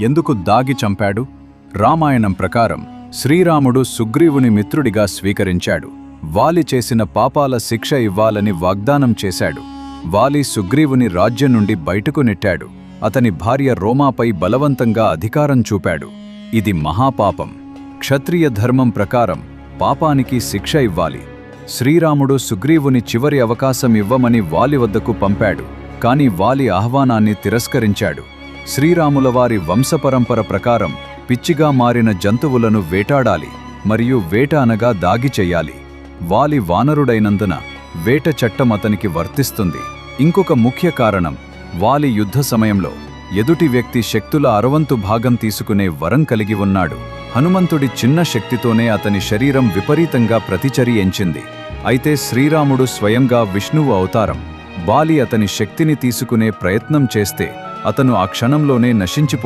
ఎందుకు దాగి చంపాడు? రామాయణం ప్రకారం శ్రీరాముడు సుగ్రీవుని మిత్రుడిగా స్వీకరించాడు. వాలి చేసిన పాపాల శిక్ష ఇవ్వాలని వాగ్దానం చేశాడు. వాలి సుగ్రీవుని రాజ్యం నుండి బయటకు నెట్టాడు. అతని భార్య రోమాపై బలవంతంగా అధికారం చూపాడు. ఇది మహాపాపం. క్షత్రియ ధర్మం ప్రకారం పాపానికి శిక్ష ఇవ్వాలి. శ్రీరాముడు సుగ్రీవుని చివరి అవకాశం ఇవ్వమని వాలి వద్దకు పంపాడు. కాని వాలి ఆహ్వానాన్ని తిరస్కరించాడు. శ్రీరాములవారి వంశపరంపర ప్రకారం పిచ్చిగా మారిన జంతువులను వేటాడాలి మరియు వేట అనగా దాగి చెయ్యాలి. వాలి వానరుడైనందున వేట చట్టం అతనికి వర్తిస్తుంది. ఇంకొక ముఖ్య కారణం, వాలి యుద్ధ సమయంలో ఎదుటి వ్యక్తి శక్తుల 60 భాగం తీసుకునే వరం కలిగి ఉన్నాడు. హనుమంతుడి చిన్న శక్తితోనే అతని శరీరం విపరీతంగా ప్రతిచర్యించింది. అయితే శ్రీరాముడు స్వయంగా విష్ణువు అవతారం. వాలి అతని శక్తిని తీసుకునే ప్రయత్నం చేస్తే అతను ఆ క్షణంలోనే నశించిపోయే